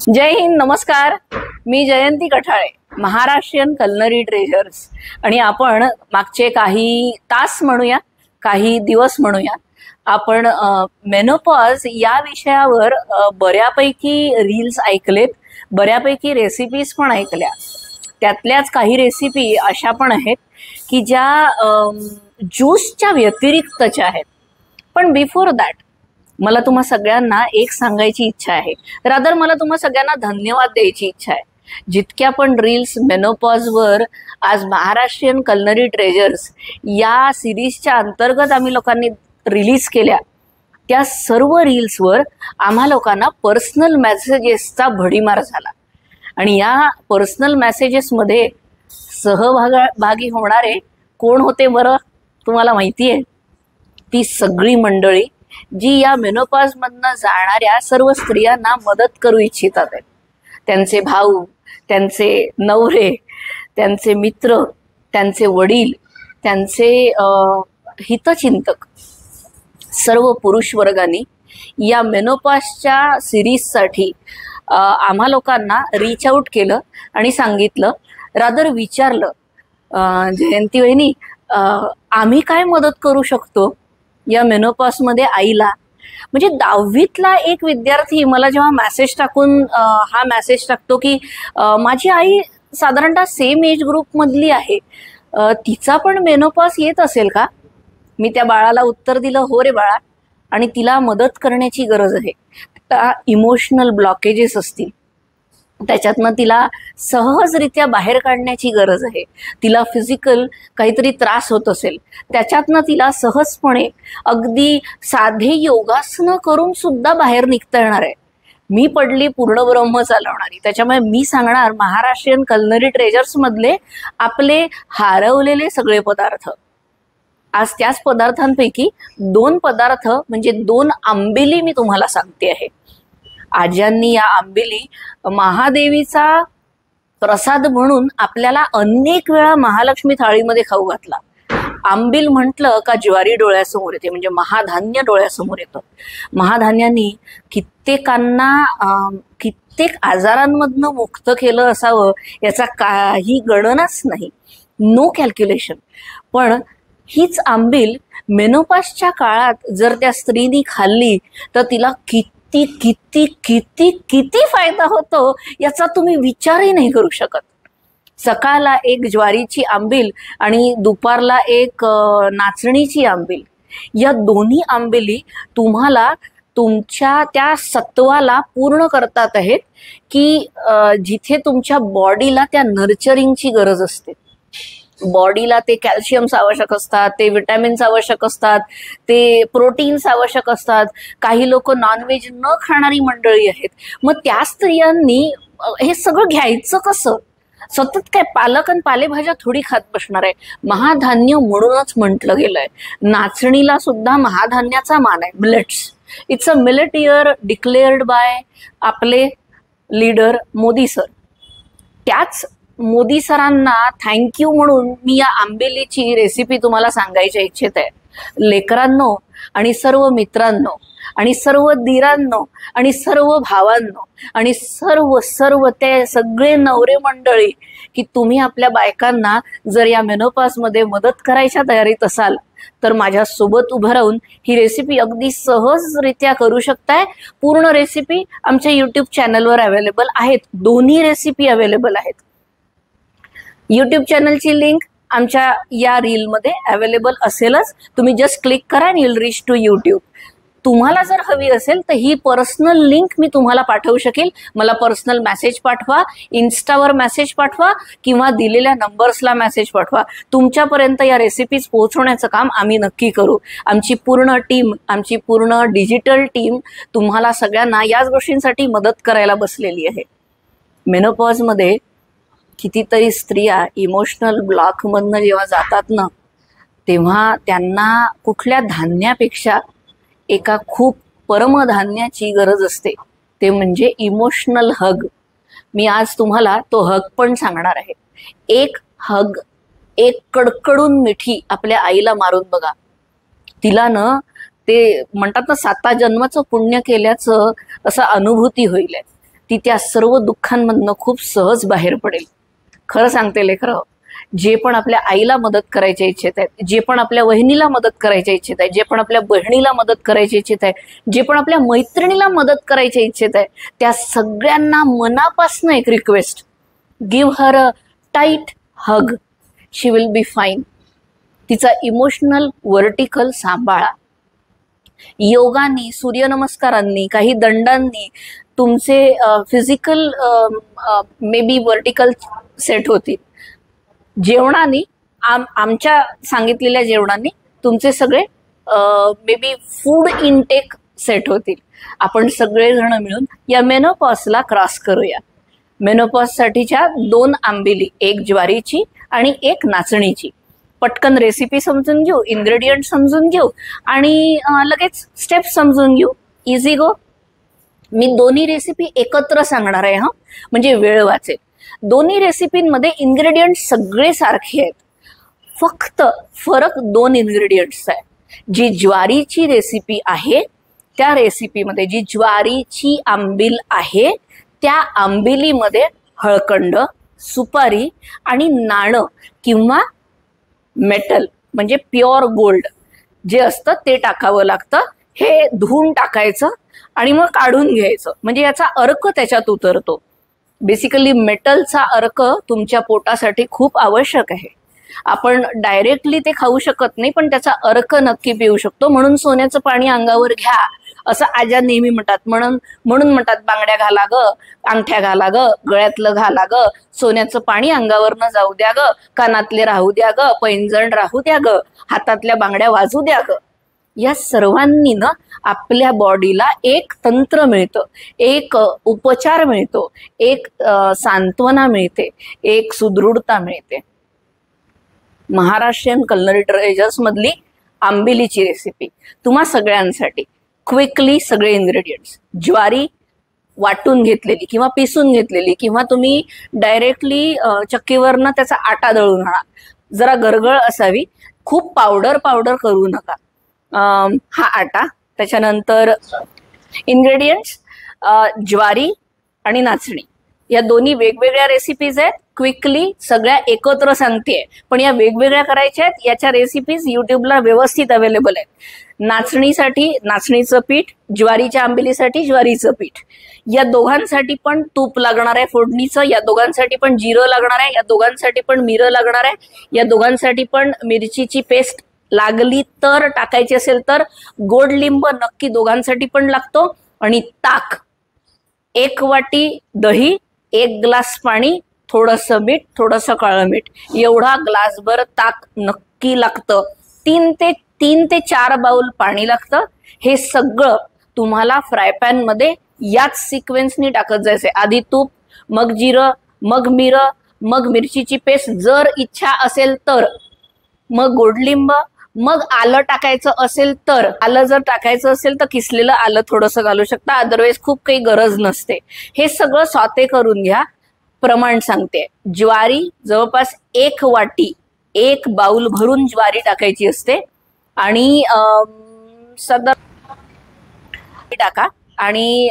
जय हिंद, नमस्कार. मी जयंती Kathale, Maharashtrian culinary treasures. आणि आपण मागचे काही तास म्हणूया, काही दिवस म्हणूया, आपण मेनोपॉज या विषयावर बऱ्यापैकी रील्स ऐकलेत, बऱ्यापैकी रेसिपीज पण ऐकल्या. त्यातल्याच काही रेसिपी अशा पण आहेत की ज्या ज्यूसच्या व्यतिरिक्तच्या आहेत. पण बिफोर दॅट मला तुम्हा सगळ्यांना एक सांगायची इच्छा आहे, रादर मला तुम्हा सगळ्यांना धन्यवाद द्यायची इच्छा आहे. जितक्या पण रील्स मेनोपॉजवर आज महाराष्ट्रीयन कलनरी ट्रेजर्स या सिरीजच्या अंतर्गत आम्ही लोकांनी रिलीज केल्या, त्या सर्व रील्सवर आम्हा लोकांना पर्सनल मेसेजेसचा भडीमार झाला. आणि या पर्सनल मेसेजेसमध्ये सहभागी होणारे कोण होते बरं, तुम्हाला माहिती आहे? ती सगळी मंडळी जी या मेनोपॉज मधनं जाणाऱ्या सर्व स्त्रियांना मदत करू इच्छितात. त्यांचे भाऊ, त्यांचे नवरे, त्यांचे मित्र, त्यांचे वडील, त्यांचे हितचिंतक, सर्व पुरुष वर्गांनी या मेनोपॉजच्या सिरीजसाठी आम्हा लोकांना रीच आउट केलं आणि सांगितलं, रादर विचारलं, जयंती वहिनी आम्ही काय मदत करू शकतो या मेनोपॉजमध्ये आईला. म्हणजे 10वीतला एक विद्यार्थी मला जेव्हा मेसेज टाकून हा मेसेज टाकतो की माझी आई साधारणतः सेम एज ग्रुप मधली आहे, तिचा पण मेनोपॉज येत असेल का? मी त्या बाळाला उत्तर दिलं, हो रे बाळा, आणि तिला मदत करण्याची गरज आहे. इमोशनल ब्लॉकेजेस असतील, त्याच्यातनं तिला सहजरित्या बाहेर काढण्याची गरज आहे. तिला फिजिकल काहीतरी त्रास होत असेल, त्याच्यातनं तिला सहजपणे अगदी साधे योगासनं करून सुद्धा बाहेर निघता येणार आहे. मी पडली पूर्ण ब्रह्म चालवणारी. त्याच्यामुळे मी सांगणार, महाराष्ट्रीयन कलनरी ट्रेजर्स मधले आपले हरवलेले सगळे पदार्थ, आज त्याच पदार्थांपैकी 2 पदार्थ म्हणजे 2 आंबिली मी तुम्हाला सांगते आहे. आज्यांनी या आंबिली महादेवीचा प्रसाद म्हणून आपल्याला अनेक वेळा महालक्ष्मी थाळीमध्ये खाऊ घातला. आंबील म्हटलं का ज्वारी डोळ्यासमोर येते, म्हणजे महाधान्य डोळ्यासमोर येतं. महाधान्यांनी कित्येकांना कित्येक आजारांमधनं मुक्त केलं असावं याचा काही गणनाच नाही, नो कॅल्क्युलेशन. पण हीच आंबील मेनोपॉजच्या काळात जर त्या स्त्रीनी खाल्ली तर तिला किती किती किती किती फायदा होतो याचा तुम्ही विचारही नाही करू शकत. सकाळला एक ज्वारीची आंबील आणि दुपारला एक नाचणीची आंबील, या दोन्ही आंबिली तुम्हाला तुमच्या त्या सत्वाला पूर्ण करतात आहेत की जिथे तुमच्या बॉडीला त्या नर्चरिंगची गरज असते. बॉडीला ते कॅल्शियम्स आवश्यक असतात, ते विटॅमिन्स आवश्यक असतात, ते प्रोटीन्स आवश्यक असतात. काही लोक नॉनव्हेज न खाणारी मंडळी आहेत. मग त्या स्त्रियांनी हे सगळं घ्यायचं कसं? सतत काय पालक आणि पालेभाज्या थोडी खात बसणार आहे? महाधान्य म्हणूनच म्हटलं गेलंय. नाचणीला सुद्धा महाधान्याचा मान आहे, millets. It's a millet year declared by आपले लीडर मोदी सर. त्याच मोदी सरांना थँक्यू म्हणून मी या आंबेलीची रेसिपी तुम्हाला सांगायच्या इच्छित आहे. लेकरांनो आणि सर्व मित्रांनो आणि सर्व दीरांनो आणि सर्व भावांनो आणि सर्व सर्व ते सगळे नवरे मंडळी की तुम्ही आपल्या बायकांना जर या मेनोपॉजमध्ये मदत करायच्या तयारीत असाल तर माझ्या सोबत उभं राहून ही रेसिपी अगदी सहजरित्या करू शकताय. पूर्ण रेसिपी आमच्या यूट्यूब चॅनलवर अवेलेबल आहेत. दोन्ही रेसिपी अवेलेबल आहेत. यूट्यूब चॅनलची लिंक आमच्या या रीलमध्ये अवेलेबल असेलच. तुम्ही जस्ट क्लिक करा आणि युल रीच टू यूट्यूब. तुम्हाला जर हवी असेल तर ही पर्सनल लिंक मी तुम्हाला पाठवू शकेल. मला पर्सनल मेसेज पाठवा, इन्स्टावर मेसेज पाठवा किंवा दिलेल्या नंबर्सला मेसेज पाठवा. तुमच्यापर्यंत या रेसिपीज पोहोचवण्याचं काम आम्ही नक्की करू. आमची पूर्ण टीम, आमची पूर्ण डिजिटल टीम तुम्हाला सगळ्यांना याच गोष्टींसाठी मदत करायला बसलेली आहे. मेनोपॉजमध्ये कितीतरी स्त्रिया इमोशनल ब्लॉकमधनं जेव्हा जातात ना, तेव्हा त्यांना कुठल्या धान्यापेक्षा एका खूप परमधान्याची गरज असते, ते म्हणजे इमोशनल हग. मी आज तुम्हाला तो हग पण सांगणार आहे. एक हग, एक कडकडून मिठी आपल्या आईला मारून बघा. तिला न ते म्हणतात ना 7 जन्माचं पुण्य केल्याचं असं अनुभूती होईल. ती त्या सर्व दुःखांमधनं खूप सहज बाहेर पडेल. खरं सांगते लेकरं, जे पण आपल्या आईला मदत करायच्या इच्छित आहेत, जे पण आपल्या वहिनीला मदत करायच्या इच्छित आहे, जे पण आपल्या बहिणीला मदत करायची इच्छित आहे, जे पण आपल्या मैत्रिणीला मदत करायची इच्छित आहे, त्या सगळ्यांना मनापासून एक request, give her a tight hug, she will be fine. तिचा इमोशनल वर्टिकल सांभाळा. योगानी, सूर्यनमस्कारांनी, काही दंडांनी तुमचे physical may be vertical set होतील. जेवणाने, आमच्या सांगितलेल्या जेवणाने तुमचे सगळे may be food intake set होतील. आपण सगळेजण मिळून या मेनोपॉजला क्रॉस करूया. मेनोपॉजसाठीच्या 2 आंबिली, एक ज्वारीची आणि एक नाचणीची. पटकन रेसिपी समजून घेऊ, इन्ग्रेडियंट समजून घेऊ आणि लगेच स्टेप समजून घेऊ. इझी गो. मी दोन्ही रेसिपी एकत्र सांगणार आहे म्हणजे वेळ वाचेल. दोन्ही रेसिपींमध्ये इन्ग्रेडियंट सगळे सारखे आहेत, फक्त फरक 2 इन्ग्रेडियंट्सचा आहे. जी ज्वारीची रेसिपी आहे त्या रेसिपीमध्ये, जी ज्वारीची आंबील आहे त्या आंबिलीमध्ये हळकंड, सुपारी आणि नाणं किंवा मेटल म्हणजे प्युअर गोल्ड जे असतं ते टाकावं लागतं. हे धुवून टाकायचं आणि मग काढून घ्यायचं, म्हणजे याचा अर्क त्याच्यात उतरतो. बेसिकली मेटलचा अर्क तुमच्या पोटासाठी खूप आवश्यक आहे. आपण डायरेक्टली ते खाऊ शकत नाही, पण त्याचा अर्क नक्की पिऊ शकतो. म्हणून सोन्याचं पाणी अंगावर घ्या असं आजा नेहमी म्हणतात. म्हणून म्हणतात, बांगड्या घाला ग, अंगठ्या घाला ग, गळ्यातलं घाला ग, सोन्याचं पाणी अंगावर न जाऊ द्या ग, कानातले राहू द्या ग, पैंजण राहू द्या ग, हातातल्या बांगड्या वाजू द्या ग. या सर्वांनी ना आपल्या बॉडीला एक तंत्र मिळतं, एक उपचार मिळतो, एक सांत्वना मिळते, एक सुदृढता मिळते. महाराष्ट्रीयन कल्नरी ट्रेजर्स मधली आंबिलीची रेसिपी तुम्हा सगळ्यांसाठी. क्विकली सगळे इन्ग्रेडियंट्स, ज्वारी वाटून घेतलेली किंवा पिसून घेतलेली किंवा तुम्ही डायरेक्टली चक्कीवरनं त्याचा आटा दळून आणा. जरा गरगळ असावी, खूप पावडर करू नका. हा आटा. त्याच्यानंतर इन्ग्रेडियंट्स ज्वारी आणि नाचणी, या दोन्ही वेगवेगळ्या रेसिपीज आहेत. क्विकली सगळ्या एकत्र सांगतेय, पण या वेगवेगळ्या करायच्या आहेत. याच्या रेसिपीज युट्यूबला व्यवस्थित अवेलेबल आहेत. नाचणीसाठी नाचणीचं पीठ, ज्वारीच्या आंबिलीसाठी ज्वारीचं पीठ. या दोघांसाठी पण तूप लागणार आहे फोडणीचं, या दोघांसाठी पण जिरं लागणार आहे, या दोघांसाठी पण मिरं लागणार आहे, या दोघांसाठी पण मिरचीची पेस्ट लागली तर टाकायची असेल तर. गोड लिंब नक्की दोघांसाठी पण लागतो. आणि ताक, 1 वाटी दही, 1 ग्लास पाणी, थोडंसं मीठ, थोडंसं काळं मीठ, एवढा ग्लासभर ताक नक्की लागतं. 3 ते 4 बाउल पाणी लागतं. हे सगळं तुम्हाला फ्राय पॅन मध्ये याच सिक्वेन्सनी टाकत जायचंय. आधी तूप, मग जिरं, मग मिरं, मग मिरचीची पेस्ट जर इच्छा असेल तर, मग गोडलिंब, मग आलं टाकायचं असेल तर. आलं जर टाकायचं असेल तर किसलेलं आलं थोडंसं घालू शकता, अदरवाईज खूप काही गरज नसते. हे सगळं सॉते करून घ्या. प्रमाण सांगते, ज्वारी जवळपास 1 वाटी, 1 बाउल भरून ज्वारी टाकायची असते आणि टाका. आणि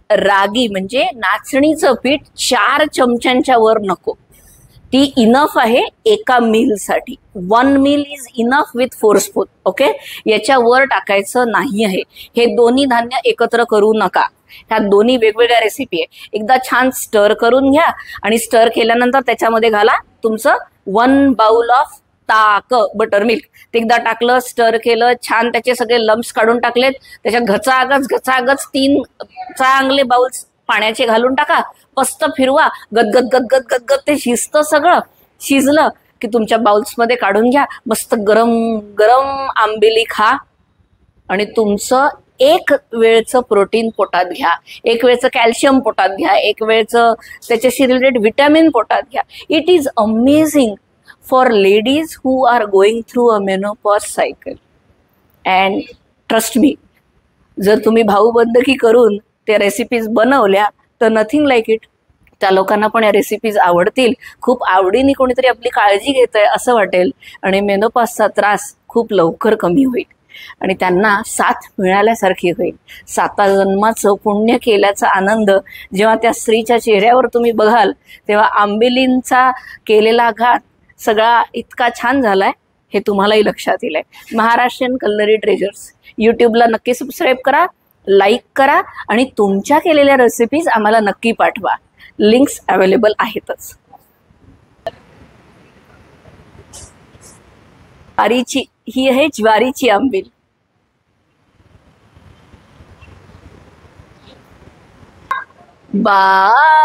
रागी म्हणजे नाचणीचं पीठ 4 चमच्यांच्या वर नको. ती इनफ आहे एका मीलसाठी. 1 meal is enough with 4 spoon. Okay, याच्या वर टाकायचं नाही आहे. हे दोन्ही धान्य एकत्र करू नका. ह्या दोन्ही वेगवेगळ्या रेसिपी आहे. एकदा छान स्टर करून घ्या आणि स्टर केल्यानंतर त्याच्यामध्ये घाला तुमचं 1 बाउल ऑफ ताक, बटर मिल्क. ते एकदा टाकलं, स्टर केलं, छान त्याचे सगळे लम्प्स काढून टाकलेत. त्याच्यात घचागच 3 चांगले बाउल्स पाण्याचे घालून टाका. मस्त फिरवा, गदगद ते शिजतं. सगळं शिजलं की तुमच्या बाउल्समध्ये काढून घ्या. मस्त गरम गरम आंबिली खा आणि तुमचं 1 वेळचं प्रोटीन पोटात घ्या, 1 वेळचं कॅल्शियम पोटात घ्या, 1 वेळचं त्याच्याशी रिलेटेड व्हिटॅमिन पोटात घ्या. It is amazing for ladies who are going through a menopause cycle. And trust me, जर तुम्ही भाऊबंदकी करून त्या रेसिपीज बनवल्या तर नथिंग लाईक इट. त्या लोकांना पण या रेसिपीज आवडतील. खूप आवडीने कोणीतरी आपली काळजी घेतंय असं वाटेल आणि मेनोपॉजचा त्रास खूप लवकर कमी होईल. आणि त्यांना साथ मिळाल्यासारखी होईल. 7 जन्माचं पुण्य केल्याचा आनंद जेव्हा त्या स्त्रीच्या चेहऱ्यावर तुम्ही बघाल तेव्हा आंबिलींचा केलेला घाट सगळा इतका छान झालाय हे तुम्हालाही लक्षात येईल. महाराष्ट्रीयन कल्नरी ट्रेजर्स यूट्यूबला नक्की सबस्क्राईब करा, लाईक करा आणि तुमच्या केलेल्या रेसिपीज आम्हाला नक्की पाठवा. लिंक्स अवेलेबल आहेतच. ज्वारीची ही आहे ज्वारीची आंबील. बाय.